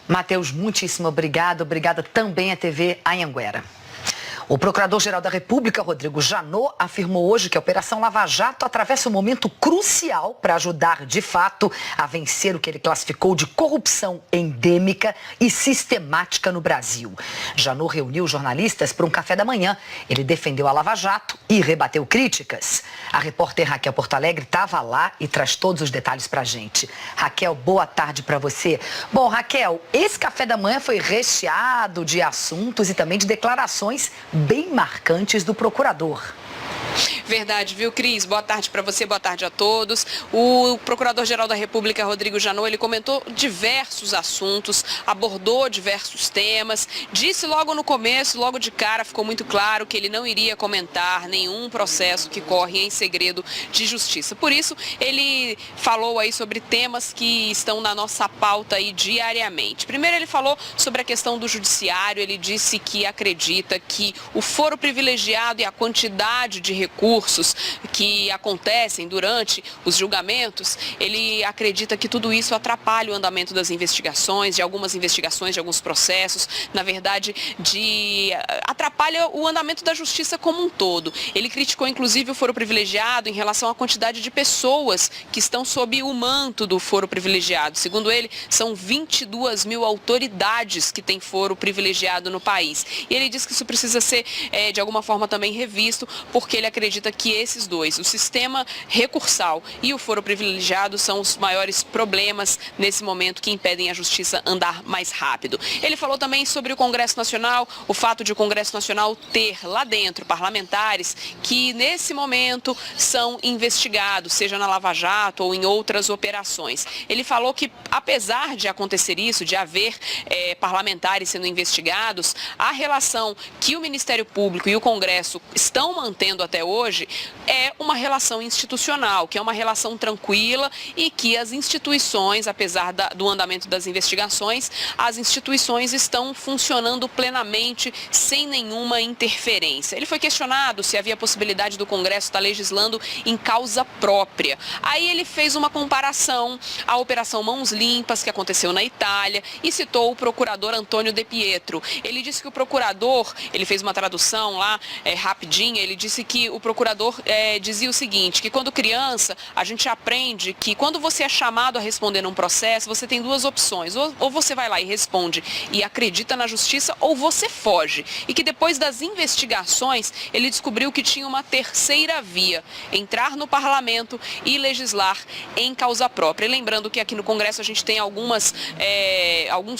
Matheus, muitíssimo obrigado. Obrigada também à TV Anhanguera. O Procurador-Geral da República, Rodrigo Janot, afirmou hoje que a Operação Lava Jato atravessa um momento crucial para ajudar, de fato, a vencer o que ele classificou de corrupção endêmica e sistemática no Brasil. Janot reuniu jornalistas para um café da manhã. Ele defendeu a Lava Jato e rebateu críticas. A repórter Raquel Porto Alegre estava lá e traz todos os detalhes para a gente. Raquel, boa tarde para você. Bom, Raquel, esse café da manhã foi recheado de assuntos e também de declarações bem marcantes do procurador. Verdade, viu, Cris? Boa tarde para você, boa tarde a todos. O Procurador-Geral da República, Rodrigo Janot, ele comentou diversos assuntos, abordou diversos temas, disse logo no começo, logo de cara, ficou muito claro que ele não iria comentar nenhum processo que corre em segredo de justiça. Por isso, ele falou aí sobre temas que estão na nossa pauta aí diariamente. Primeiro, ele falou sobre a questão do judiciário, ele disse que acredita que o foro privilegiado e a quantidade de recursos que acontecem durante os julgamentos, ele acredita que tudo isso atrapalha o andamento das investigações, de algumas investigações, de alguns processos, na verdade, atrapalha o andamento da justiça como um todo. Ele criticou, inclusive, o foro privilegiado em relação à quantidade de pessoas que estão sob o manto do foro privilegiado. Segundo ele, são 22 mil autoridades que têm foro privilegiado no país. E ele diz que isso precisa ser, de alguma forma, também revisto, porque ele acredita que esses dois, o sistema recursal e o foro privilegiado, são os maiores problemas nesse momento que impedem a justiça andar mais rápido. Ele falou também sobre o Congresso Nacional, o fato de o Congresso Nacional ter lá dentro parlamentares que nesse momento são investigados, seja na Lava Jato ou em outras operações. Ele falou que, apesar de acontecer isso, de haver parlamentares sendo investigados, a relação que o Ministério Público e o Congresso estão mantendo até hoje é uma relação institucional, que é uma relação tranquila e que as instituições, apesar do andamento das investigações, as instituições estão funcionando plenamente sem nenhuma interferência. Ele foi questionado se havia possibilidade do Congresso estar legislando em causa própria. Aí ele fez uma comparação à Operação Mãos Limpas, que aconteceu na Itália, e citou o procurador Antônio De Pietro. Ele disse que o procurador, ele fez uma tradução lá rapidinha, ele disse que o procurador dizia o seguinte, que quando criança a gente aprende que quando você é chamado a responder num processo, você tem duas opções, ou você vai lá e responde e acredita na justiça, ou você foge. E que depois das investigações ele descobriu que tinha uma terceira via, entrar no parlamento e legislar em causa própria. E lembrando que aqui no Congresso a gente tem alguns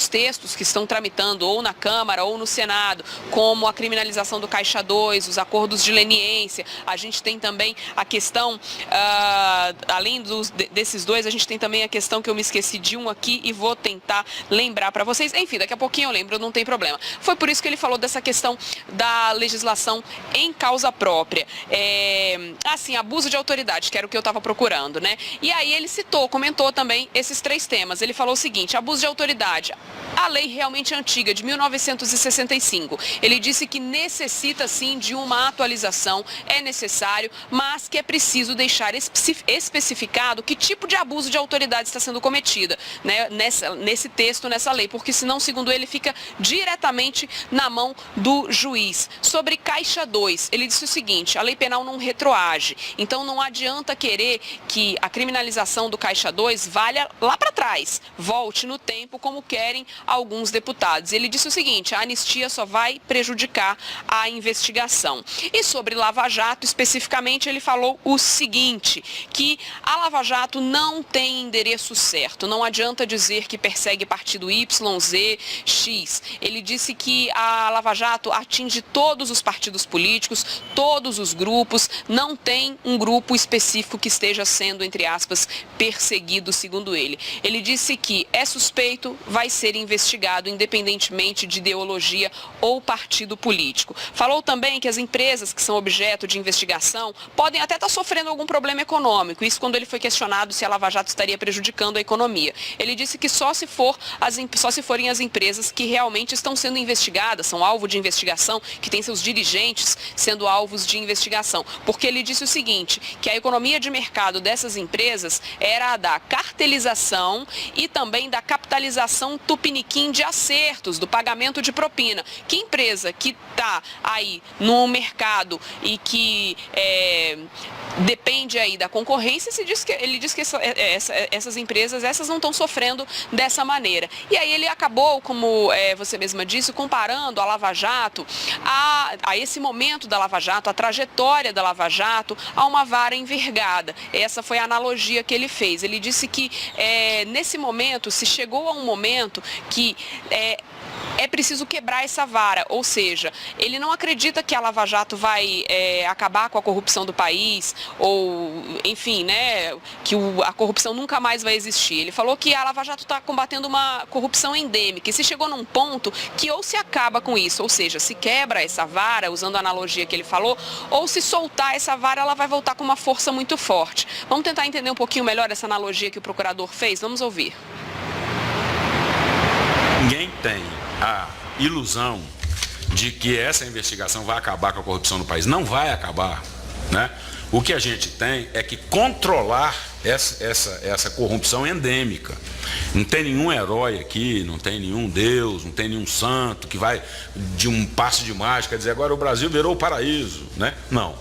textos que estão tramitando ou na Câmara ou no Senado, como a criminalização do Caixa 2, os acordos de leniência. A gente tem também a questão, além desses dois, a gente tem também a questão que eu me esqueci de um aqui e vou tentar lembrar para vocês. Enfim, daqui a pouquinho eu lembro, não tem problema. Foi por isso que ele falou dessa questão da legislação em causa própria. Abuso de autoridade, que era o que eu estava procurando, né? E aí ele comentou também esses três temas. Ele falou o seguinte, abuso de autoridade, a lei realmente é antiga, de 1965. Ele disse que necessita sim de uma atualização, é necessário, mas que é preciso deixar especificado que tipo de abuso de autoridade está sendo cometida, né, nesse texto, nessa lei, porque senão, segundo ele, fica diretamente na mão do juiz. Sobre Caixa 2, ele disse o seguinte, a lei penal não retroage, então não adianta querer que a criminalização do Caixa 2 valha lá para trás, volte no tempo como querem alguns deputados. Ele disse o seguinte, a anistia só vai prejudicar a investigação. E sobre Lava Jato, especificamente, ele falou o seguinte, que a Lava Jato não tem endereço certo, não adianta dizer que persegue partido Y, Z, X. Ele disse que a Lava Jato atinge todos os partidos políticos, todos os grupos, não tem um grupo específico que esteja sendo, entre aspas, perseguido, segundo ele. Ele disse que é suspeito, vai ser investigado, independentemente de ideologia ou partido político. Falou também que as empresas que são objeto de investigação investigação podem até estar sofrendo algum problema econômico. Isso quando ele foi questionado se a Lava Jato estaria prejudicando a economia. Ele disse que só se forem as empresas que realmente estão sendo investigadas, são alvo de investigação, que têm seus dirigentes sendo alvos de investigação. Porque ele disse o seguinte, que a economia de mercado dessas empresas era a da cartelização e também da capitalização tupiniquim de acertos, do pagamento de propina. Que empresa que está aí no mercado e que depende aí da concorrência, ele diz que essas empresas, essas não estão sofrendo dessa maneira. E aí ele acabou, como você mesma disse, comparando a Lava Jato a esse momento da Lava Jato, a trajetória da Lava Jato, a uma vara envergada. Essa foi a analogia que ele fez. Ele disse que nesse momento, se chegou a um momento que é preciso quebrar essa vara, ou seja, ele não acredita que a Lava Jato vai acabar com a corrupção do país, ou, enfim, né, que a corrupção nunca mais vai existir. Ele falou que a Lava Jato está combatendo uma corrupção endêmica, e se chegou num ponto que ou se acaba com isso, ou seja, se quebra essa vara, usando a analogia que ele falou, ou se soltar essa vara, ela vai voltar com uma força muito forte. Vamos tentar entender um pouquinho melhor essa analogia que o procurador fez? Vamos ouvir. Ninguém tem a ilusão de que essa investigação vai acabar com a corrupção no país. Não vai acabar, né? O que a gente tem é que controlar essa corrupção endêmica. Não tem nenhum herói aqui, não tem nenhum Deus, não tem nenhum santo que vai de um passe de mágica dizer agora o Brasil virou o paraíso, né? Não.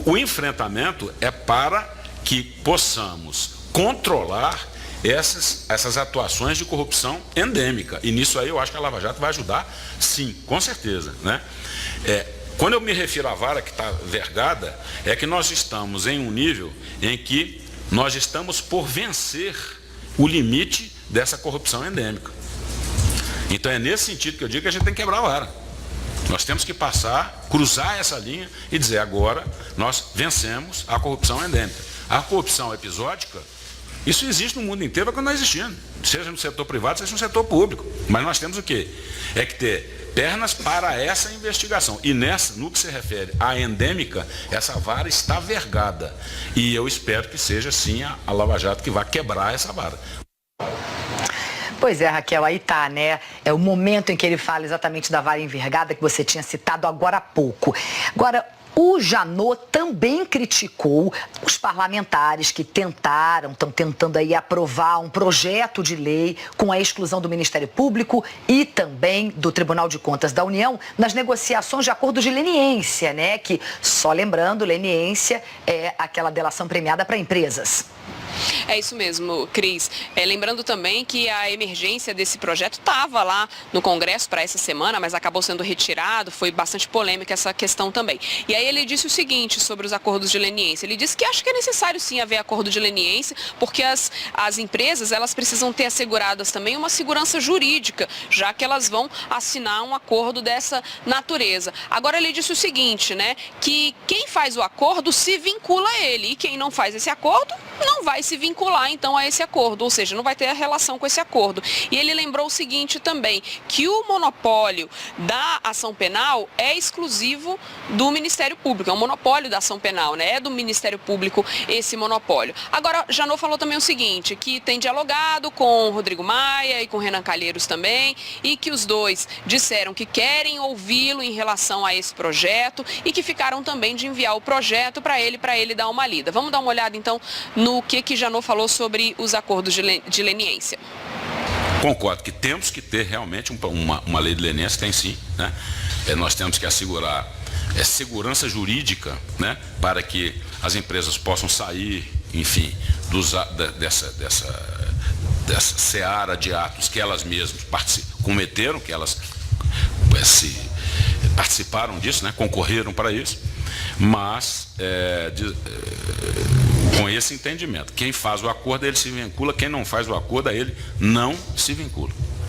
O enfrentamento é para que possamos controlar essas atuações de corrupção endêmica. E nisso aí eu acho que a Lava Jato vai ajudar, sim, com certeza, né? Quando eu me refiro à vara que está vergada, é que nós estamos em um nível em que nós estamos por vencer o limite dessa corrupção endêmica. Então é nesse sentido que eu digo que a gente tem que quebrar a vara. Nós temos que cruzar essa linha e dizer agora nós vencemos a corrupção endêmica. A corrupção episódica, isso existe no mundo inteiro, é quando não existindo, seja no setor privado, seja no setor público. Mas nós temos o quê? É que ter pernas para essa investigação. E no que se refere à endêmica, essa vara está vergada. E eu espero que seja sim a Lava Jato que vai quebrar essa vara. Pois é, Raquel, aí tá, né? É o momento em que ele fala exatamente da vara envergada que você tinha citado agora há pouco. Agora, o Janot também criticou os parlamentares que estão tentando aí aprovar um projeto de lei com a exclusão do Ministério Público e também do Tribunal de Contas da União nas negociações de acordo de leniência, né? Que, só lembrando, leniência é aquela delação premiada para empresas. É isso mesmo, Cris. Lembrando também que a emergência desse projeto estava lá no Congresso para essa semana, mas acabou sendo retirado, foi bastante polêmica essa questão também. E aí ele disse o seguinte sobre os acordos de leniência. Ele disse que acha que é necessário sim haver acordo de leniência, porque as empresas elas precisam ter asseguradas também uma segurança jurídica, já que elas vão assinar um acordo dessa natureza. Agora ele disse o seguinte, né, que quem faz o acordo se vincula a ele e quem não faz esse acordo não vai se vincular então a esse acordo, ou seja, não vai ter relação com esse acordo. E ele lembrou o seguinte também, que o monopólio da ação penal é exclusivo do Ministério Público, é um monopólio da ação penal, né? É do Ministério Público esse monopólio. Agora, Janot falou também o seguinte, que tem dialogado com o Rodrigo Maia e com o Renan Calheiros também, e que os dois disseram que querem ouvi-lo em relação a esse projeto e que ficaram também de enviar o projeto para ele dar uma lida. Vamos dar uma olhada então no que Janot falou sobre os acordos de leniência. Concordo que temos que ter realmente uma lei de leniência, tem sim, né? Nós temos que assegurar segurança jurídica, né? Para que as empresas possam sair, enfim, dessa seara de atos que elas mesmas cometeram, que elas participaram disso, né? Concorreram para isso, mas com esse entendimento, quem faz o acordo, ele se vincula, quem não faz o acordo, ele não se vincula.